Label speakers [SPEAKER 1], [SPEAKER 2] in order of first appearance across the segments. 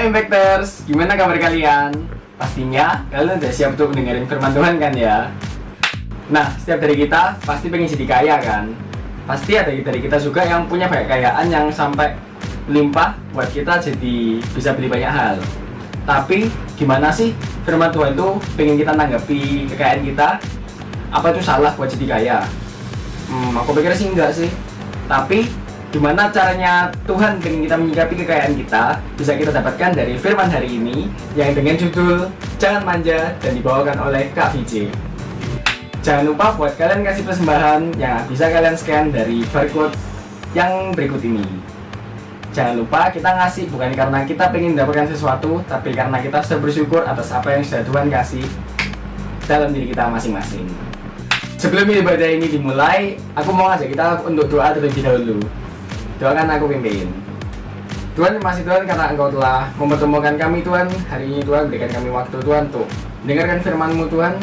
[SPEAKER 1] Hai Impactors, gimana kabar kalian? Pastinya kalian udah siap untuk dengerin firman Tuhan kan ya? Nah, setiap dari kita pasti pengen jadi kaya kan? Pasti ada dari kita juga yang punya banyak kekayaan yang sampai limpah buat kita jadi bisa beli banyak hal. Tapi gimana sih firman Tuhan itu pengen kita tanggapi kekayaan kita? Apa itu salah buat jadi kaya? Aku pikir sih enggak sih. Tapi gimana caranya Tuhan ingin kita menyikapi kekayaan kita bisa kita dapatkan dari firman hari ini yang dengan judul Jangan Manja dan dibawakan oleh Kak VJ. Jangan lupa buat kalian kasih persembahan yang bisa kalian scan dari barcode yang berikut ini. Jangan lupa kita ngasih bukan karena kita pengen mendapatkan sesuatu, tapi karena kita sudah bersyukur atas apa yang sudah Tuhan kasih dalam diri kita masing-masing. Sebelum ibadah ini dimulai, aku mau ngajak kita untuk doa terlebih dahulu. Doakan aku pimpin. Tuhan, terima kasih Tuhan karena Engkau telah mempertemukan kami Tuhan. Hari ini Tuhan berikan kami waktu Tuhan untuk mendengarkan firman-Mu Tuhan.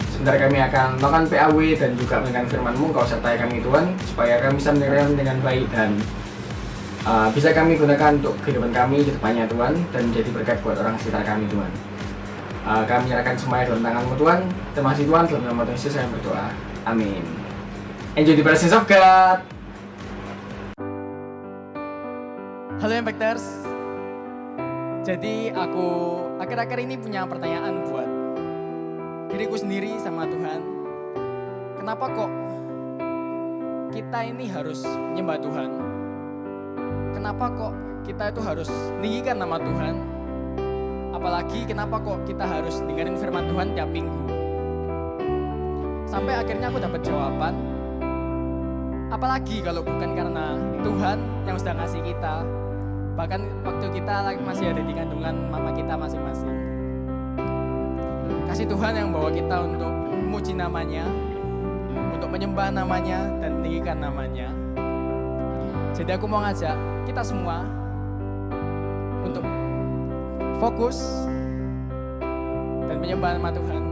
[SPEAKER 1] Sebentar kami akan melakukan PAW dan juga mendengarkan firman-Mu. Engkau sertai kami Tuhan supaya kami bisa mendengarkan dengan baik dan bisa kami gunakan untuk kehidupan kami ke depannya Tuhan dan menjadi berkat buat orang sekitar kami Tuhan. Kami menyerahkan semuanya dalam tangan-Mu Tuhan. Terima kasih Tuhan, dalam nama Tuhan Yesus saya berdoa. Amin. Enjoy the presence of God. Halo Impactors. Jadi aku akhir-akhir ini punya pertanyaan buat diriku sendiri sama Tuhan. Kenapa kok kita ini harus nyembah Tuhan? Kenapa kok kita itu harus meninggikan nama Tuhan? Apalagi kenapa kok kita harus dengerin firman Tuhan tiap minggu? Sampai akhirnya aku dapat jawaban. Apalagi kalau bukan karena Tuhan yang sudah ngasih kita. Bahkan waktu kita masih ada di kandungan mama kita masing-masing. Kasih Tuhan yang bawa kita untuk memuji namanya, untuk menyembah namanya dan meninggikan namanya. Jadi aku mau ngajak kita semua untuk fokus dan menyembah nama Tuhan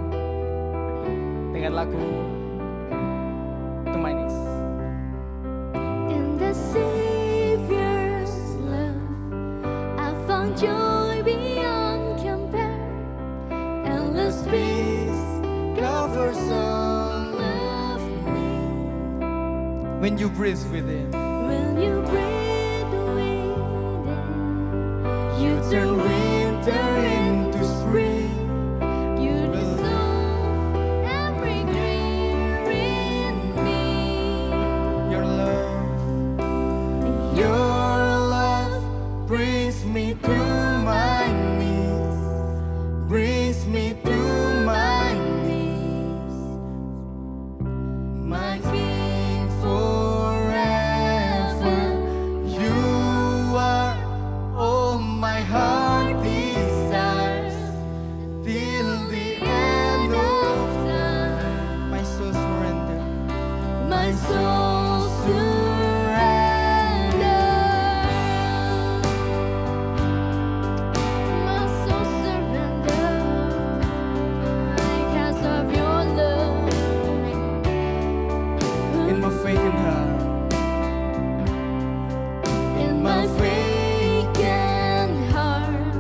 [SPEAKER 1] dengan lagu To My Knees.
[SPEAKER 2] In the Savior's love, I found joy beyond compare. Endless peace covers all of me.
[SPEAKER 1] When you breathe within,
[SPEAKER 2] When you breathe within, you turn winter into spring. You dissolve every grief in me.
[SPEAKER 1] your love
[SPEAKER 2] Brings me to my knees. Brings me to my knees. My King forever. You are all my heart desires. Till the end of time.
[SPEAKER 1] my soul surrender.
[SPEAKER 2] My soul surrender. My soul surrender. Because of your love.
[SPEAKER 1] In my vacant heart,
[SPEAKER 2] In my vacant heart,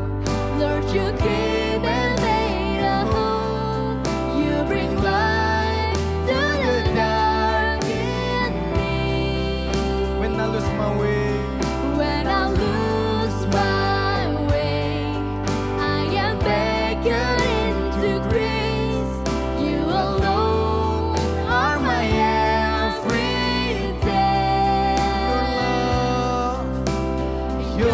[SPEAKER 2] Lord, you came and made a home. You bring light to the dark in me.
[SPEAKER 1] when I lose my way,
[SPEAKER 2] When I lose my way, I am beckoned into grace. You alone are my everything. Your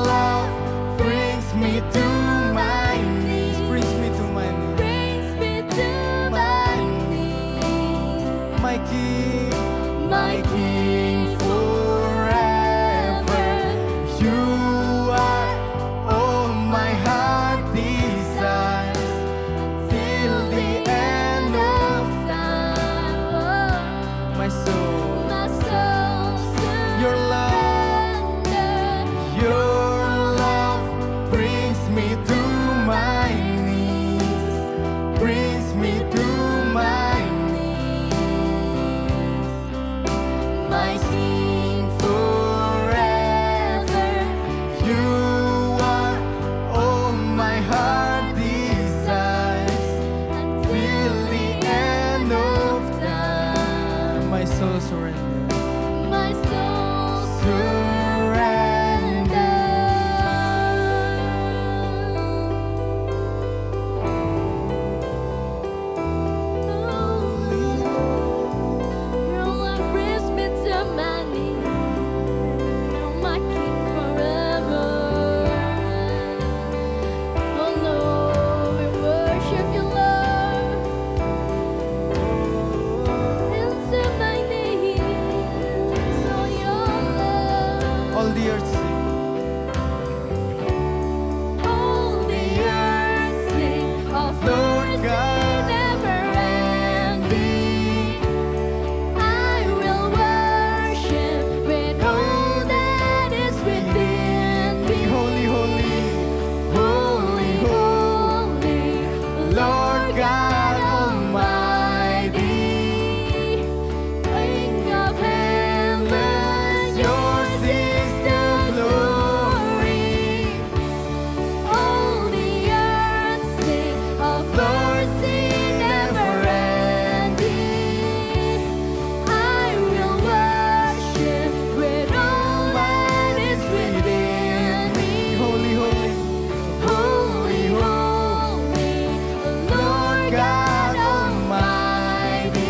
[SPEAKER 2] love brings me to my knees.
[SPEAKER 1] brings me to my knees.
[SPEAKER 2] Brings me to my knees.
[SPEAKER 1] My King,
[SPEAKER 2] My King forever. You are all my heart desires. Till the end of time.
[SPEAKER 1] my soul,
[SPEAKER 2] My soul
[SPEAKER 1] your
[SPEAKER 2] love brings me to my knees. Brings me to my knees. My King forever. You are surrender.
[SPEAKER 3] My soul Your love brings me to my knees. You're my King forever. Oh Lord, we worship you, Lord. Into my knees, oh your love.
[SPEAKER 2] All the earth sing.
[SPEAKER 3] All the earth sing of
[SPEAKER 2] Lord
[SPEAKER 3] mercy
[SPEAKER 2] God
[SPEAKER 3] never ending. I will worship with all that is within me.
[SPEAKER 2] Holy, holy,
[SPEAKER 3] Holy, holy, Lord God Almighty, King of heaven, yours is the glory. All the earth sing of mercy never ending. I will worship with all that is within me.
[SPEAKER 2] holy, holy,
[SPEAKER 3] Holy, holy, Lord God Almighty,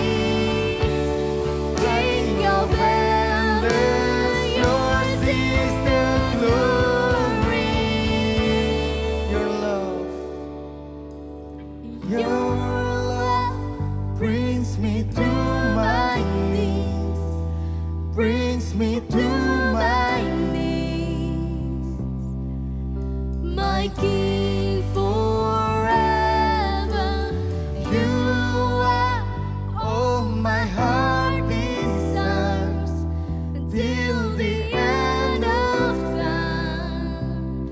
[SPEAKER 3] King of heaven, yours is the glory.
[SPEAKER 2] your love.
[SPEAKER 3] Your love
[SPEAKER 2] brings me to my knees, brings me to my
[SPEAKER 3] knees, my King forever.
[SPEAKER 2] You are all my heart desires till the end of
[SPEAKER 3] time.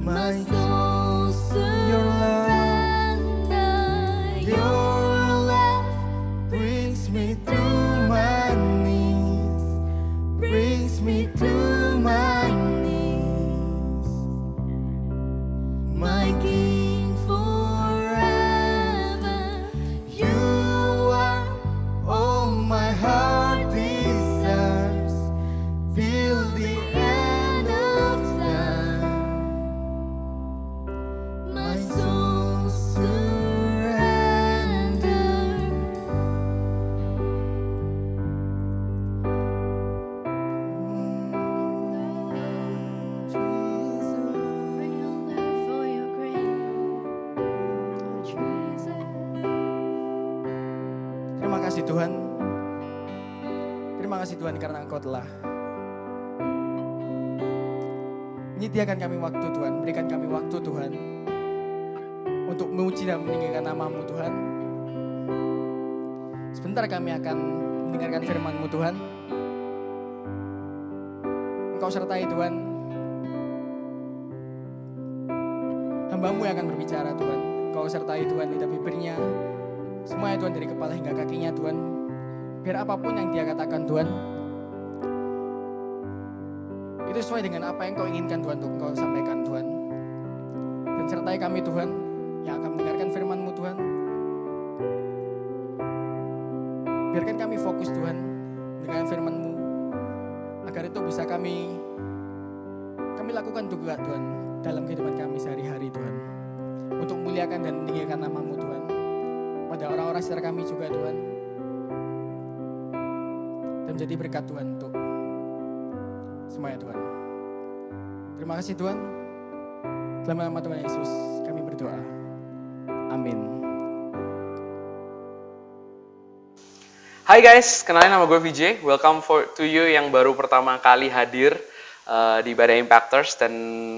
[SPEAKER 2] my
[SPEAKER 3] soul surrender.
[SPEAKER 2] Your love brings me to my knees, brings me to my knees,
[SPEAKER 3] My King forever.
[SPEAKER 2] You are all my heart desires till the end of time.
[SPEAKER 3] My soul surrender. For your love, for your grace, oh Jesus.
[SPEAKER 2] Terima kasih Tuhan. Terima kasih Tuhan karena Engkau telah menyediakan kami waktu Tuhan, berikan kami waktu Tuhan untuk memuji dan meninggikan nama-Mu Tuhan. Sebentar kami akan mendengarkan firman-Mu Tuhan. Engkau sertai Tuhan. Hamba-Mu yang akan berbicara Tuhan. Engkau sertai Tuhan lidah bibirnya. Semuanya Tuhan dari kepala hingga kakinya Tuhan. Biar apapun yang dia katakan Tuhan, itu sesuai dengan apa yang Kau inginkan Tuhan untuk Kau sampaikan Tuhan. Dan sertai kami Tuhan yang akan mendengarkan firman-Mu Tuhan. Biarkan kami fokus Tuhan dengan firman-Mu, agar itu bisa kami lakukan juga Tuhan dalam kehidupan kami sehari-hari Tuhan. Untuk muliakan dan meninggikan nama-Mu Tuhan. Pada orang-orang sekitar kami juga Tuhan. Dan menjadi berkat Tuhan untuk semuanya Tuhan. Terima kasih Tuhan. Dalam nama Tuhan Yesus kami berdoa. Amin.
[SPEAKER 4] Hai guys, kenalin nama gue VJ. Welcome to you yang baru pertama kali hadir di Badai Impactors, dan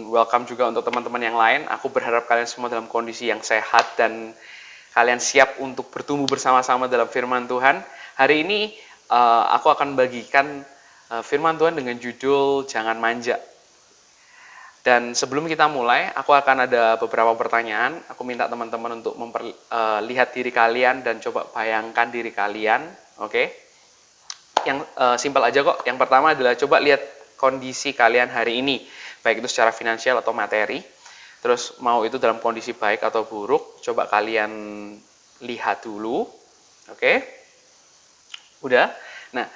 [SPEAKER 4] welcome juga untuk teman-teman yang lain. Aku berharap kalian semua dalam kondisi yang sehat dan kalian siap untuk bertumbuh bersama-sama dalam firman Tuhan. Hari ini aku akan bagikan firman Tuhan dengan judul Jangan Manja. Dan sebelum kita mulai, aku akan ada beberapa pertanyaan. Aku minta teman-teman untuk lihat diri kalian dan coba bayangkan diri kalian. Oke? Yang simpel aja kok. Yang pertama adalah coba lihat kondisi kalian hari ini, baik itu secara finansial atau materi. Terus mau itu dalam kondisi baik atau buruk, coba kalian lihat dulu. Oke? Udah? Nah,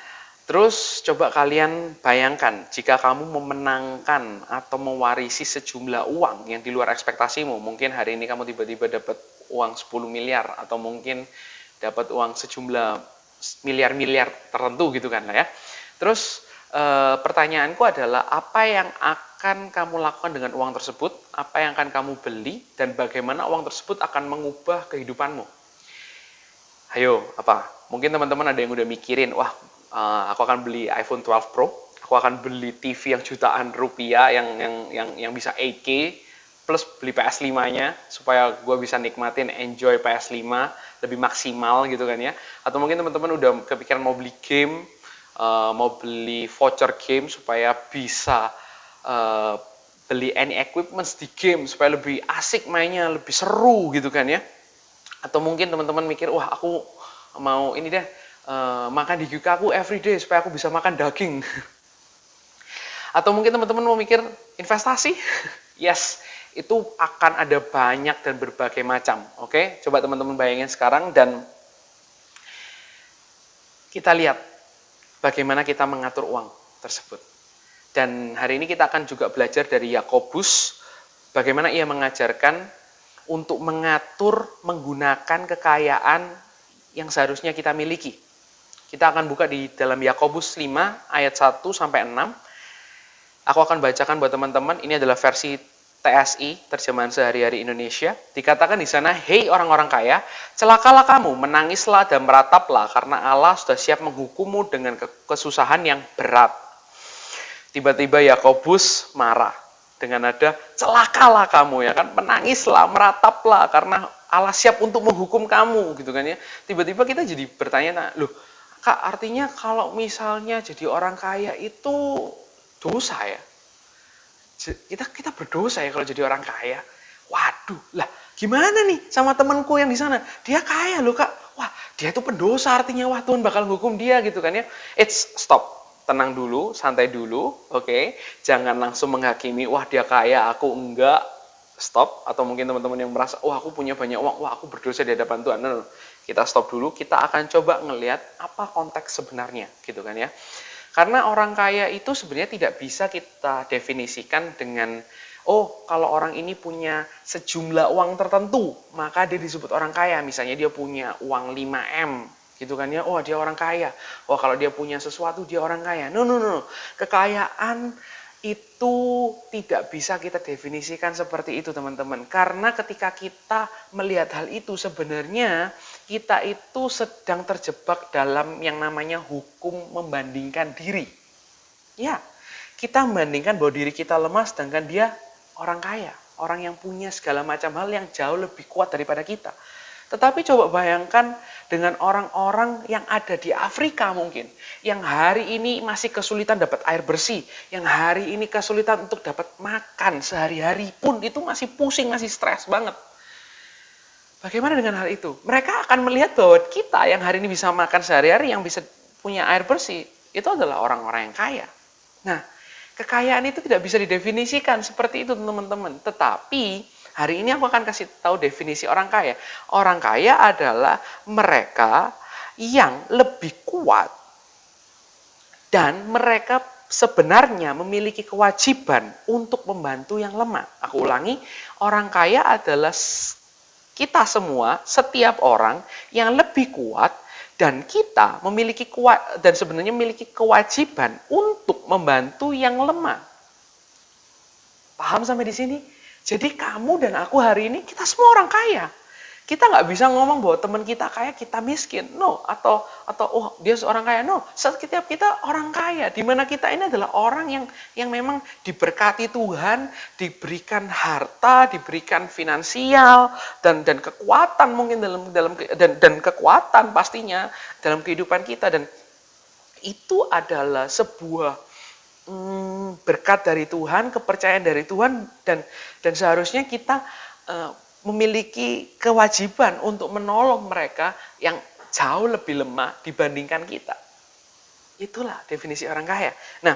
[SPEAKER 4] terus coba kalian bayangkan jika kamu memenangkan atau mewarisi sejumlah uang yang di luar ekspektasimu. Mungkin hari ini kamu tiba-tiba dapat uang 10 miliar atau mungkin dapat uang sejumlah miliar-miliar tertentu gitu kan lah ya. Terus pertanyaanku adalah apa yang akan kamu lakukan dengan uang tersebut? Apa yang akan kamu beli dan bagaimana uang tersebut akan mengubah kehidupanmu? Ayo, apa? Mungkin teman-teman ada yang udah mikirin, wah, aku akan beli iPhone 12 Pro, aku akan beli TV yang jutaan rupiah yang bisa 8K plus beli PS5-nya supaya gue bisa nikmatin enjoy PS5 lebih maksimal gitu kan ya. Atau mungkin teman-teman udah kepikiran mau beli game, mau beli voucher game supaya bisa beli any equipments di game supaya lebih asik mainnya, lebih seru gitu kan ya. Atau mungkin teman-teman mikir, wah aku mau ini deh, makan di GK aku everyday supaya aku bisa makan daging. Atau mungkin teman-teman mau mikir investasi. Yes, itu akan ada banyak dan berbagai macam. Oke, coba teman-teman bayangin sekarang dan kita lihat bagaimana kita mengatur uang tersebut. Dan hari ini kita akan juga belajar dari Yakobus, bagaimana ia mengajarkan untuk mengatur menggunakan kekayaan yang seharusnya kita miliki. Kita akan buka di dalam Yakobus 5 ayat 1 sampai 6. Aku akan bacakan buat teman-teman. Ini adalah versi TSI, terjemahan sehari-hari Indonesia. Dikatakan di sana, "Hei orang-orang kaya, celakalah kamu, menangislah dan merataplah karena Allah sudah siap menghukummu dengan kesusahan yang berat." Tiba-tiba Yakobus marah dengan nada, celakalah kamu ya kan, menangislah, merataplah karena Allah siap untuk menghukum kamu gitu kan ya. Tiba-tiba kita jadi bertanya, loh Kak, artinya kalau misalnya jadi orang kaya itu dosa ya? Kita berdosa ya kalau jadi orang kaya? Waduh, lah gimana nih sama temanku yang di sana? Dia kaya loh Kak. Wah, dia itu pendosa artinya, wah Tuhan bakal hukum dia gitu kan ya. Stop. Tenang dulu, santai dulu, oke? Jangan langsung menghakimi, wah dia kaya, aku enggak. Stop. Atau mungkin teman-teman yang merasa, wah aku punya banyak uang, wah aku berdosa di hadapan Tuhan. No. Kita stop dulu, kita akan coba ngelihat apa konteks sebenarnya, gitu kan ya. Karena orang kaya itu sebenarnya tidak bisa kita definisikan dengan, oh kalau orang ini punya sejumlah uang tertentu, maka dia disebut orang kaya. Misalnya dia punya uang 5M, gitu kan ya, oh dia orang kaya. Oh kalau dia punya sesuatu dia orang kaya. No. Kekayaan itu tidak bisa kita definisikan seperti itu teman-teman. Karena ketika kita melihat hal itu sebenarnya kita itu sedang terjebak dalam yang namanya hukum membandingkan diri. Ya, kita membandingkan bahwa diri kita lemah sedangkan dia orang kaya. Orang yang punya segala macam hal yang jauh lebih kuat daripada kita. Tetapi coba bayangkan dengan orang-orang yang ada di Afrika mungkin, yang hari ini masih kesulitan dapat air bersih, yang hari ini kesulitan untuk dapat makan sehari-hari pun itu masih pusing, masih stres banget. Bagaimana dengan hal itu? Mereka akan melihat bahwa kita yang hari ini bisa makan sehari-hari, yang bisa punya air bersih, itu adalah orang-orang yang kaya. Nah, kekayaan itu tidak bisa didefinisikan seperti itu teman-teman. Tetapi hari ini aku akan kasih tahu definisi orang kaya. Orang kaya adalah mereka yang lebih kuat dan mereka sebenarnya memiliki kewajiban untuk membantu yang lemah. Aku ulangi, orang kaya adalah kita semua, setiap orang yang lebih kuat dan kita memiliki dan sebenarnya memiliki kewajiban untuk membantu yang lemah. Paham sampai di sini? Jadi kamu dan aku hari ini kita semua orang kaya. Kita nggak bisa ngomong bahwa teman kita kaya, kita miskin. No, atau oh dia seorang kaya. No, setiap kita orang kaya. Di mana kita ini adalah orang yang memang diberkati Tuhan, diberikan harta, diberikan finansial dan kekuatan mungkin dan kekuatan pastinya dalam kehidupan kita, dan itu adalah sebuah berkat dari Tuhan, kepercayaan dari Tuhan, dan seharusnya kita memiliki kewajiban untuk menolong mereka yang jauh lebih lemah dibandingkan kita. Itulah definisi orang kaya. Nah,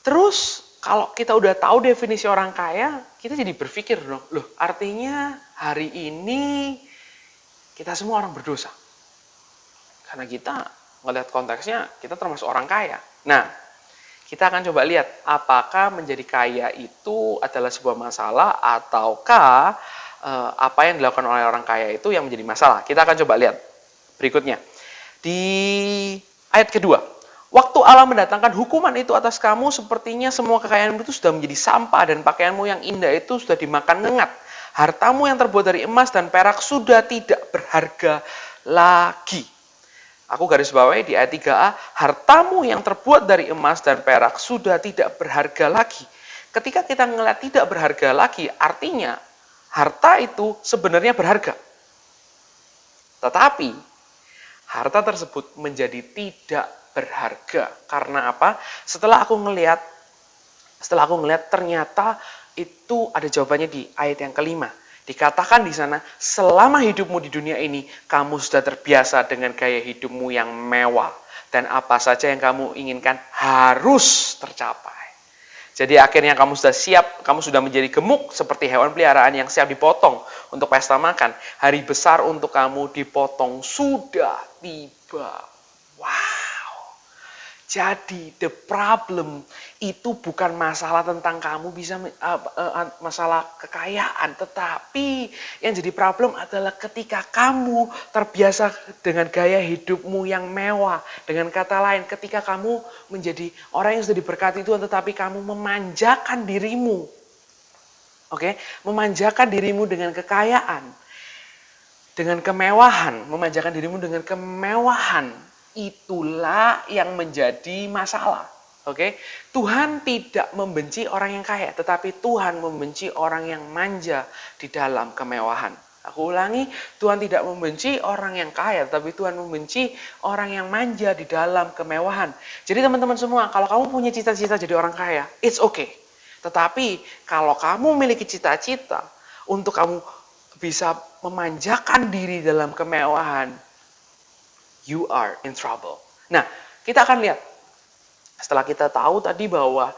[SPEAKER 4] terus kalau kita udah tahu definisi orang kaya, kita jadi berpikir dong, loh artinya hari ini kita semua orang berdosa. Karena kita ngelihat konteksnya kita termasuk orang kaya. Nah, kita akan coba lihat apakah menjadi kaya itu adalah sebuah masalah ataukah apa yang dilakukan oleh orang kaya itu yang menjadi masalah. Kita akan coba lihat berikutnya. Di ayat kedua, waktu Allah mendatangkan hukuman itu atas kamu, sepertinya semua kekayaanmu itu sudah menjadi sampah dan pakaianmu yang indah itu sudah dimakan ngengat. Hartamu yang terbuat dari emas dan perak sudah tidak berharga lagi. Aku garis bawahi di ayat 3a, hartamu yang terbuat dari emas dan perak sudah tidak berharga lagi. Ketika kita ngelihat tidak berharga lagi, artinya harta itu sebenarnya berharga. Tetapi harta tersebut menjadi tidak berharga. Karena apa? Setelah aku ngelihat ternyata itu ada jawabannya di ayat yang kelima. Dikatakan di sana, selama hidupmu di dunia ini, kamu sudah terbiasa dengan gaya hidupmu yang mewah. Dan apa saja yang kamu inginkan harus tercapai. Jadi akhirnya kamu sudah siap, kamu sudah menjadi gemuk seperti hewan peliharaan yang siap dipotong untuk pesta makan. Hari besar untuk kamu dipotong sudah tiba. Wow. Jadi the problem itu bukan masalah tentang kamu bisa masalah kekayaan, tetapi yang jadi problem adalah ketika kamu terbiasa dengan gaya hidupmu yang mewah. Dengan kata lain, ketika kamu menjadi orang yang sudah diberkati Tuhan, tetapi kamu memanjakan dirimu. Oke, memanjakan dirimu dengan kekayaan, dengan kemewahan, memanjakan dirimu dengan kemewahan. Itulah yang menjadi masalah. Oke, Tuhan tidak membenci orang yang kaya, tetapi Tuhan membenci orang yang manja di dalam kemewahan. Aku ulangi, Tuhan tidak membenci orang yang kaya, tetapi Tuhan membenci orang yang manja di dalam kemewahan. Jadi teman-teman semua, kalau kamu punya cita-cita jadi orang kaya, it's okay. Tetapi kalau kamu memiliki cita-cita untuk kamu bisa memanjakan diri dalam kemewahan, you are in trouble. Nah, kita akan lihat. Setelah kita tahu tadi bahwa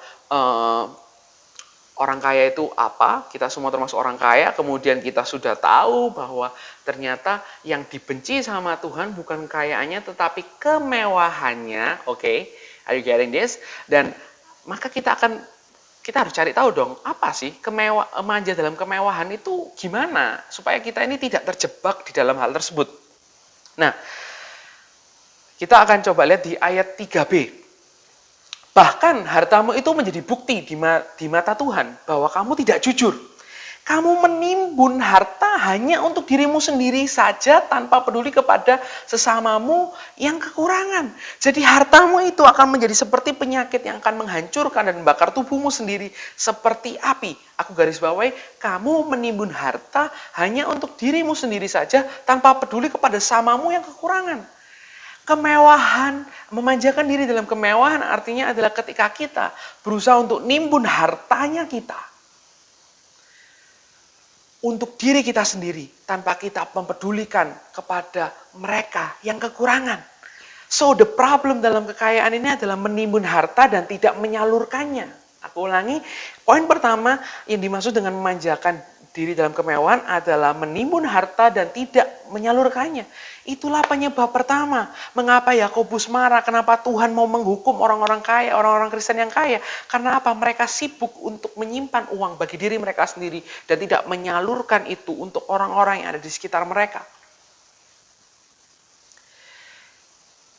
[SPEAKER 4] orang kaya itu apa, kita semua termasuk orang kaya, kemudian kita sudah tahu bahwa ternyata yang dibenci sama Tuhan bukan kekayaannya, tetapi kemewahannya. Oke, are you getting this? Dan maka kita harus cari tahu dong, apa sih manja dalam kemewahan itu gimana, supaya kita ini tidak terjebak di dalam hal tersebut. Nah, kita akan coba lihat di ayat 3b. Bahkan hartamu itu menjadi bukti di mata Tuhan bahwa kamu tidak jujur. Kamu menimbun harta hanya untuk dirimu sendiri saja tanpa peduli kepada sesamamu yang kekurangan. Jadi hartamu itu akan menjadi seperti penyakit yang akan menghancurkan dan membakar tubuhmu sendiri seperti api. Aku garis bawahi, kamu menimbun harta hanya untuk dirimu sendiri saja tanpa peduli kepada sesamamu yang kekurangan. Kemewahan, memanjakan diri dalam kemewahan artinya adalah ketika kita berusaha untuk nimbun hartanya kita untuk diri kita sendiri tanpa kita mempedulikan kepada mereka yang kekurangan. So the problem dalam kekayaan ini adalah menimbun harta dan tidak menyalurkannya. Aku ulangi, poin pertama yang dimaksud dengan memanjakan diri dalam kemewahan adalah menimbun harta dan tidak menyalurkannya. Itulah penyebab pertama. Mengapa Yakobus marah? Kenapa Tuhan mau menghukum orang-orang kaya, orang-orang Kristen yang kaya? Karena apa? Mereka sibuk untuk menyimpan uang bagi diri mereka sendiri dan tidak menyalurkan itu untuk orang-orang yang ada di sekitar mereka.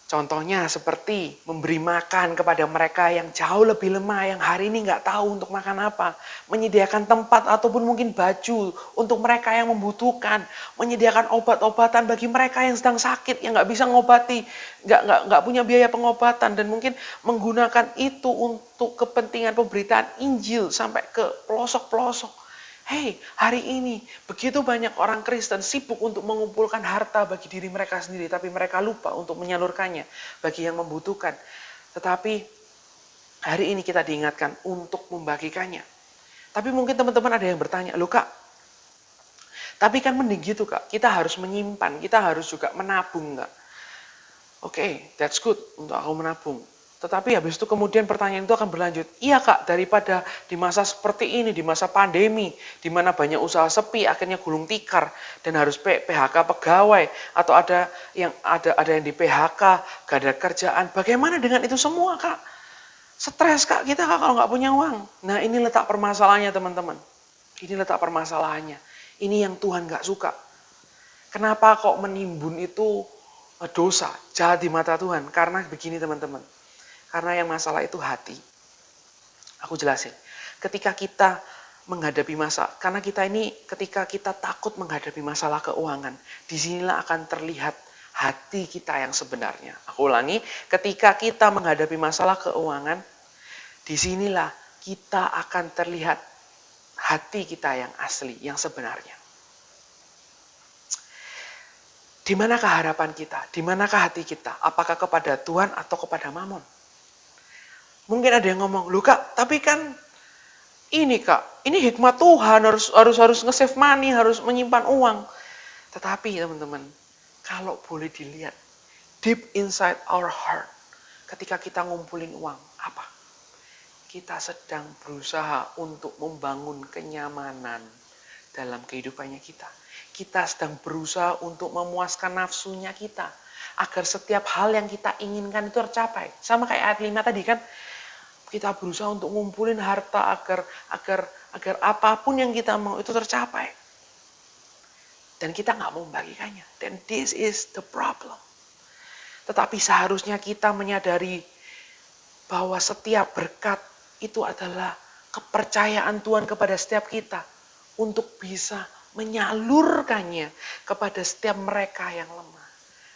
[SPEAKER 4] Contohnya seperti memberi makan kepada mereka yang jauh lebih lemah, yang hari ini nggak tahu untuk makan apa. Menyediakan tempat ataupun mungkin baju untuk mereka yang membutuhkan. Menyediakan obat-obatan bagi mereka yang sedang sakit, yang nggak bisa ngobati, nggak punya biaya pengobatan. Dan mungkin menggunakan itu untuk kepentingan pemberitaan Injil sampai ke pelosok-pelosok. Hei, hari ini begitu banyak orang Kristen sibuk untuk mengumpulkan harta bagi diri mereka sendiri, tapi mereka lupa untuk menyalurkannya bagi yang membutuhkan. Tetapi hari ini kita diingatkan untuk membagikannya. Tapi mungkin teman-teman ada yang bertanya, loh Kak, tapi kan mending gitu Kak, kita harus menyimpan, kita harus juga menabung Kak. Oke, that's good untuk aku menabung. Tetapi habis itu kemudian pertanyaan itu akan berlanjut. Iya Kak, daripada di masa seperti ini, di masa pandemi, di mana banyak usaha sepi, akhirnya gulung tikar dan harus PHK pegawai atau ada yang di PHK, gak ada kerjaan. Bagaimana dengan itu semua Kak? Stres Kak kita Kak kalau nggak punya uang. Nah ini letak permasalahannya teman-teman. Ini letak permasalahannya. Ini yang Tuhan nggak suka. Kenapa kok menimbun itu dosa, jahat di mata Tuhan? Karena begini teman-teman. Karena yang masalah itu hati. Aku jelasin. Ketika kita menghadapi masalah, karena ketika kita takut menghadapi masalah keuangan, disinilah akan terlihat hati kita yang sebenarnya. Aku ulangi, ketika kita menghadapi masalah keuangan, disinilah kita akan terlihat hati kita yang asli, yang sebenarnya. Di manakah harapan kita? Di manakah hati kita? Apakah kepada Tuhan atau kepada Mamon? Mungkin ada yang ngomong, loh Kak, tapi kan ini Kak, ini hikmat Tuhan, harus nge-save money, harus menyimpan uang. Tetapi teman-teman, kalau boleh dilihat, deep inside our heart, ketika kita ngumpulin uang, apa? Kita sedang berusaha untuk membangun kenyamanan dalam kehidupannya kita. Kita sedang berusaha untuk memuaskan nafsunya kita, agar setiap hal yang kita inginkan itu tercapai. Sama kayak ayat 5 tadi kan, kita berusaha untuk ngumpulin harta agar apapun yang kita mau itu tercapai. Dan kita nggak mau membagikannya. Then this is the problem. Tetapi seharusnya kita menyadari bahwa setiap berkat itu adalah kepercayaan Tuhan kepada setiap kita untuk bisa menyalurkannya kepada setiap mereka yang lemah.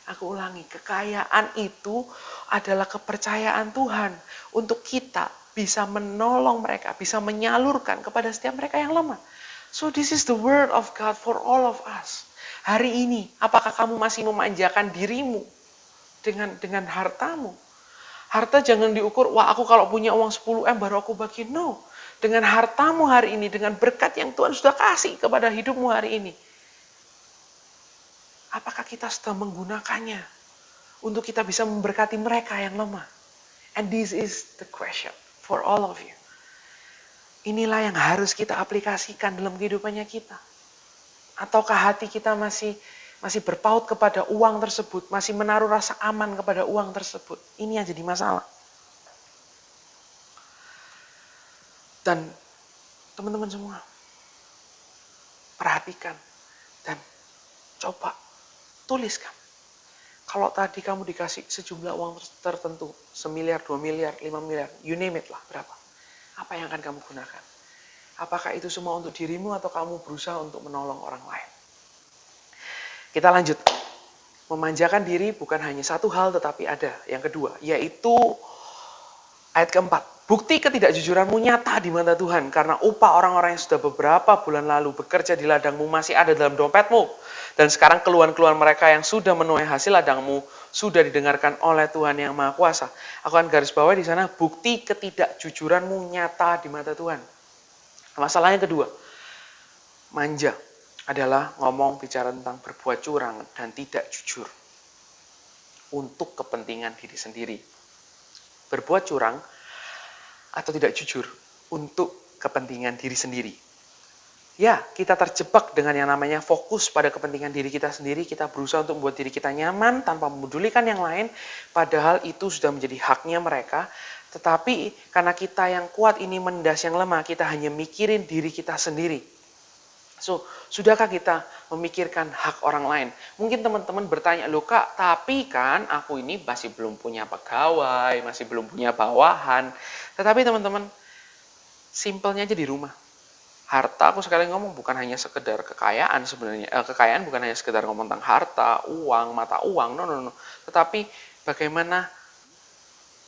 [SPEAKER 4] Aku ulangi, kekayaan itu adalah kepercayaan Tuhan untuk kita bisa menolong mereka, bisa menyalurkan kepada setiap mereka yang lemah. So this is the word of God for all of us. Hari ini, apakah kamu masih memanjakan dirimu dengan hartamu? Harta jangan diukur, wah aku kalau punya uang 10M baru aku bagi. No, dengan hartamu hari ini, dengan berkat yang Tuhan sudah kasih kepada hidupmu hari ini. Apakah kita sedang menggunakannya untuk kita bisa memberkati mereka yang lemah? And this is the question for all of you. Inilah yang harus kita aplikasikan dalam kehidupannya kita. Ataukah hati kita masih berpaut kepada uang tersebut, masih menaruh rasa aman kepada uang tersebut? Ini yang jadi masalah. Dan teman-teman semua, perhatikan dan coba tuliskan. Kalau tadi kamu dikasih sejumlah uang tertentu, 1 miliar, 2 miliar, 5 miliar, you name it lah, berapa? Apa yang akan kamu gunakan? Apakah itu semua untuk dirimu atau kamu berusaha untuk menolong orang lain? Kita lanjut. Memanjakan diri bukan hanya satu hal, tetapi ada yang kedua, yaitu ayat keempat. Bukti ketidakjujuranmu nyata di mata Tuhan, karena upah orang-orang yang sudah beberapa bulan lalu bekerja di ladangmu masih ada dalam dompetmu. Dan sekarang keluhan-keluhan mereka yang sudah menuai hasil ladangmu sudah didengarkan oleh Tuhan yang Maha Kuasa. Aku akan garis bawahi di sana, bukti ketidakjujuranmu nyata di mata Tuhan. Masalahnya kedua, manja adalah bicara tentang berbuat curang dan tidak jujur untuk kepentingan diri sendiri. Berbuat curang atau tidak jujur untuk kepentingan diri sendiri. Ya, kita terjebak dengan yang namanya fokus pada kepentingan diri kita sendiri. Kita berusaha untuk membuat diri kita nyaman tanpa memedulikan yang lain. Padahal itu sudah menjadi haknya mereka. Tetapi karena kita yang kuat ini menindas yang lemah, kita hanya mikirin diri kita sendiri. So, sudahkah kita memikirkan hak orang lain? Mungkin teman-teman bertanya, loh Kak, tapi kan aku ini masih belum punya pegawai, masih belum punya bawahan. Tetapi teman-teman, simpelnya aja di rumah. Harta, aku sekali ngomong, bukan hanya sekedar kekayaan sebenarnya. Kekayaan bukan hanya sekedar ngomong tentang harta, uang, mata uang, no. Tetapi bagaimana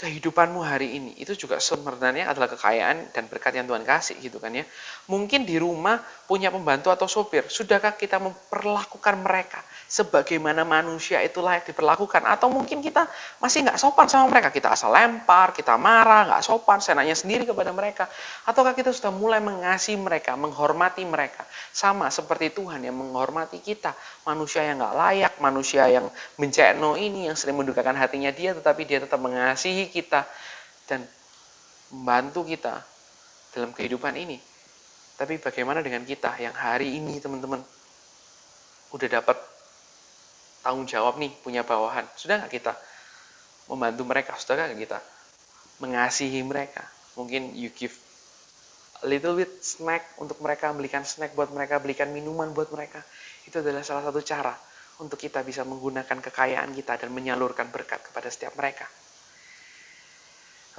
[SPEAKER 4] kehidupanmu hari ini, itu juga sebenarnya adalah kekayaan dan berkat yang Tuhan kasih gitu kan ya. Mungkin di rumah punya pembantu atau sopir, sudahkah kita memperlakukan mereka sebagaimana manusia itu layak diperlakukan? Atau mungkin kita masih nggak sopan sama mereka, kita asal lempar, kita marah, nggak sopan, senangnya sendiri kepada mereka? Ataukah kita sudah mulai mengasihi mereka, menghormati mereka, sama seperti Tuhan yang menghormati kita, manusia yang nggak layak, manusia yang mencekno ini, yang sering mendukakan hatinya dia, tetapi dia tetap mengasihi mengasihi kita dan membantu kita dalam kehidupan ini. Tapi bagaimana dengan kita yang hari ini teman-teman udah dapat tanggung jawab nih, punya bawahan. Sudah nggak kita membantu mereka? Sudah nggak kita mengasihi mereka? Mungkin you give a little bit snack untuk mereka, belikan snack buat mereka, belikan minuman buat mereka. Itu adalah salah satu cara untuk kita bisa menggunakan kekayaan kita dan menyalurkan berkat kepada setiap mereka.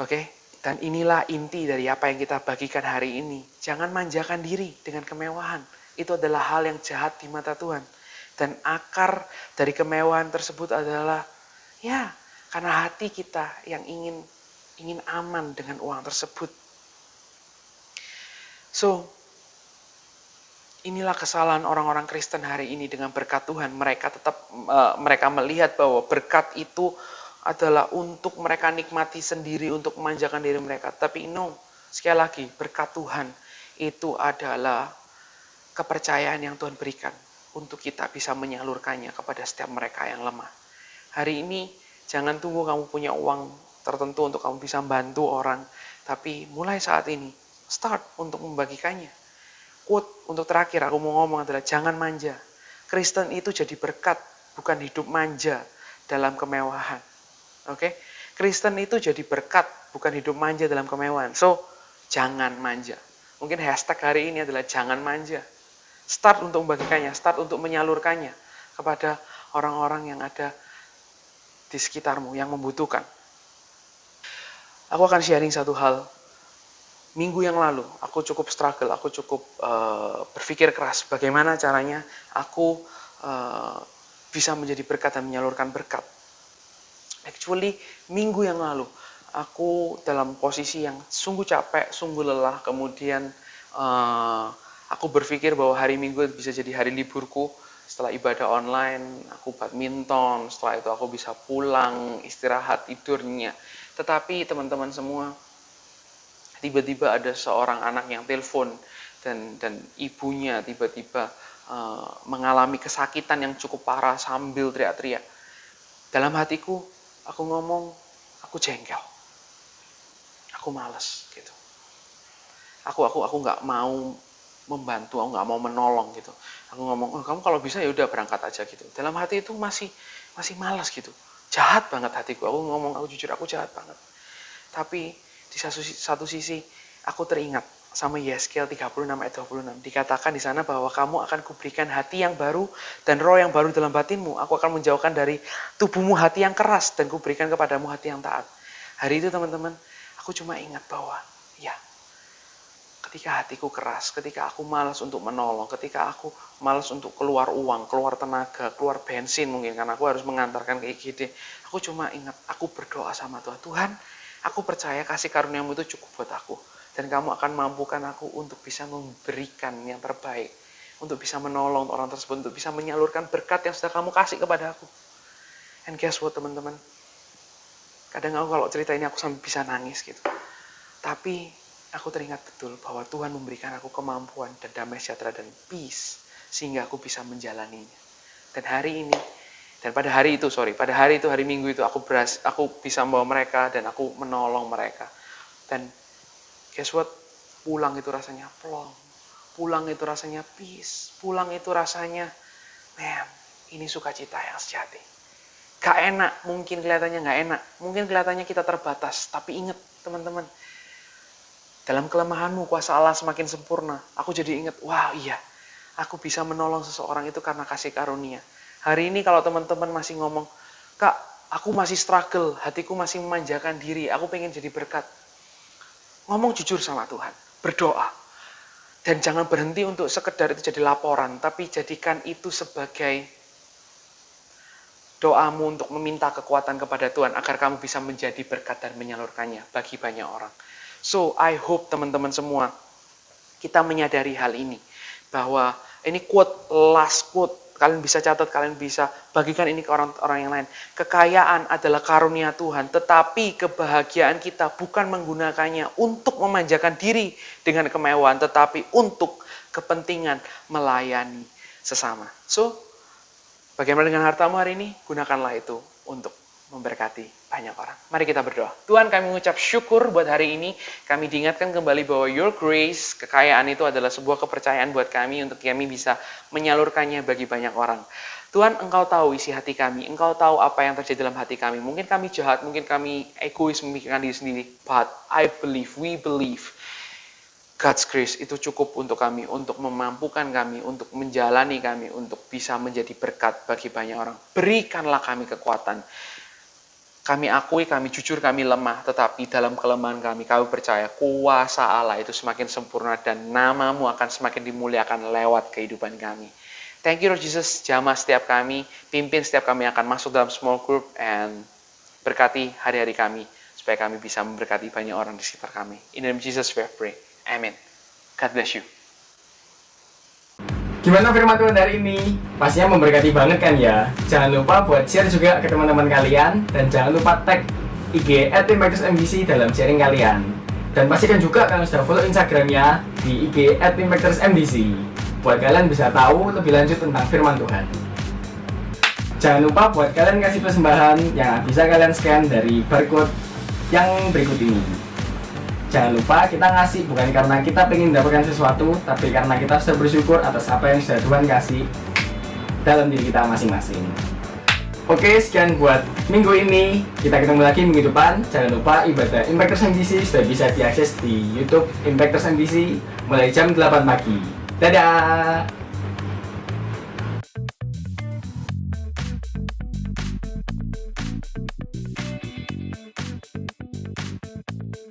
[SPEAKER 4] Oke? Dan inilah inti dari apa yang kita bagikan hari ini. Jangan manjakan diri dengan kemewahan. Itu adalah hal yang jahat di mata Tuhan. Dan akar dari kemewahan tersebut adalah, ya, karena hati kita yang ingin aman dengan uang tersebut. So, inilah kesalahan orang-orang Kristen hari ini dengan berkat Tuhan. Mereka melihat bahwa berkat itu adalah untuk mereka nikmati sendiri, untuk memanjakan diri mereka. Tapi no, sekali lagi, berkat Tuhan itu adalah kepercayaan yang Tuhan berikan untuk kita bisa menyalurkannya kepada setiap mereka yang lemah. Hari ini, jangan tunggu kamu punya uang tertentu untuk kamu bisa bantu orang. Tapi mulai saat ini, start untuk membagikannya. Quote untuk terakhir aku mau ngomong adalah jangan manja. Kristen itu jadi berkat, bukan hidup manja dalam kemewahan. Oke, Kristen itu jadi berkat, bukan hidup manja dalam kemewahan. So, jangan manja. Mungkin hashtag hari ini adalah jangan manja. Start untuk membagikannya, start untuk menyalurkannya kepada orang-orang yang ada di sekitarmu yang membutuhkan. Aku akan sharing satu hal. Minggu yang lalu, aku cukup struggle, aku cukup berpikir keras bagaimana caranya aku bisa menjadi berkat dan menyalurkan berkat. Actually, minggu yang lalu, aku dalam posisi yang sungguh capek, sungguh lelah. Kemudian aku berpikir bahwa hari Minggu bisa jadi hari liburku. Setelah ibadah online, aku badminton. Setelah itu aku bisa pulang, istirahat, tidurnya. Tetapi teman-teman semua, tiba-tiba ada seorang anak yang telepon. Dan ibunya tiba-tiba mengalami kesakitan yang cukup parah sambil teriak-teriak. Dalam hatiku, aku ngomong, aku jengkel, aku malas gitu. Aku nggak mau membantu, aku nggak mau menolong gitu. Aku ngomong, kamu kalau bisa ya udah berangkat aja gitu. Dalam hati itu masih malas gitu. Jahat banget hatiku. Aku ngomong, aku jujur, aku jahat banget. Tapi di satu sisi, aku teringat sama Yeskel 36 ayat 26. Dikatakan di sana bahwa kamu akan kuberikan hati yang baru dan roh yang baru dalam batinmu. Aku akan menjauhkan dari tubuhmu hati yang keras dan kuberikan kepadamu hati yang taat. Hari itu teman-teman, aku cuma ingat bahwa ya, ketika hatiku keras, ketika aku malas untuk menolong, ketika aku malas untuk keluar uang, keluar tenaga, keluar bensin mungkin karena aku harus mengantarkan ke IGD. Aku cuma ingat, aku berdoa sama Tuhan. Tuhan, aku percaya kasih karuniamu itu cukup buat aku. Dan kamu akan mampukan aku untuk bisa memberikan yang terbaik. Untuk bisa menolong orang tersebut. Untuk bisa menyalurkan berkat yang sudah kamu kasih kepada aku. And guess what teman-teman? Kadang aku kalau cerita ini aku sampai bisa nangis gitu. Tapi aku teringat betul bahwa Tuhan memberikan aku kemampuan dan damai sejahtera dan peace. Sehingga aku bisa menjalaninya. Dan hari ini, pada hari itu hari Minggu itu aku bisa membawa mereka dan aku menolong mereka. Dan guess what? Pulang itu rasanya plong. Pulang itu rasanya peace. Pulang itu rasanya, man, ini sukacita yang sejati. Gak enak, mungkin kelihatannya gak enak. Mungkin kelihatannya kita terbatas. Tapi ingat teman-teman, dalam kelemahanmu kuasa Allah semakin sempurna. Aku jadi ingat, wah iya, aku bisa menolong seseorang itu karena kasih karunia. Hari ini kalau teman-teman masih ngomong, Kak, aku masih struggle, hatiku masih memanjakan diri, aku pengen jadi berkat. Ngomong jujur sama Tuhan, berdoa. Dan jangan berhenti untuk sekedar itu jadi laporan, tapi jadikan itu sebagai doamu untuk meminta kekuatan kepada Tuhan agar kamu bisa menjadi berkat dan menyalurkannya bagi banyak orang. So, I hope teman-teman semua kita menyadari hal ini. Bahwa ini last quote, kalian bisa catat, kalian bisa bagikan ini ke orang-orang yang lain. Kekayaan adalah karunia Tuhan, tetapi kebahagiaan kita bukan menggunakannya untuk memanjakan diri dengan kemewahan, tetapi untuk kepentingan melayani sesama. So, bagaimana dengan hartamu hari ini? Gunakanlah itu untuk memberkati banyak orang. Mari kita berdoa. Tuhan, kami mengucap syukur buat hari ini. Kami diingatkan kembali bahwa your grace, kekayaan itu adalah sebuah kepercayaan buat kami untuk kami bisa menyalurkannya bagi banyak orang. Tuhan, Engkau tahu isi hati kami. Engkau tahu apa yang terjadi dalam hati kami. Mungkin kami jahat, mungkin kami egois memikirkan diri sendiri. But we believe God's grace itu cukup untuk kami, untuk memampukan kami, untuk menjalani kami, untuk bisa menjadi berkat bagi banyak orang. Berikanlah kami kekuatan. Kami akui, kami jujur, kami lemah, tetapi dalam kelemahan kami percaya kuasa Allah itu semakin sempurna dan nama-Mu akan semakin dimuliakan lewat kehidupan kami. Thank you Lord Jesus, jamah setiap kami, pimpin setiap kami akan masuk dalam small group, and berkati hari-hari kami, supaya kami bisa memberkati banyak orang di sekitar kami. In the name of Jesus we pray. Amen. God bless you.
[SPEAKER 1] Gimana firman Tuhan hari ini? Pastinya memberkati banget kan ya? Jangan lupa buat share juga ke teman-teman kalian, dan jangan lupa tag IG @impactorsMDC dalam sharing kalian. Dan pastikan juga kalian sudah follow Instagramnya di IG @impactorsMDC buat kalian bisa tahu lebih lanjut tentang firman Tuhan. Jangan lupa buat kalian kasih persembahan yang bisa kalian scan dari barcode yang berikut ini. Jangan lupa kita ngasih bukan karena kita pengen mendapatkan sesuatu, tapi karena kita sudah bersyukur atas apa yang sudah Tuhan kasih dalam diri kita masing-masing. Oke, sekian buat minggu ini. Kita ketemu lagi minggu depan. Jangan lupa ibadah Impactors MDC sudah bisa diakses di YouTube Impactors MDC mulai jam 8 pagi. Dadah!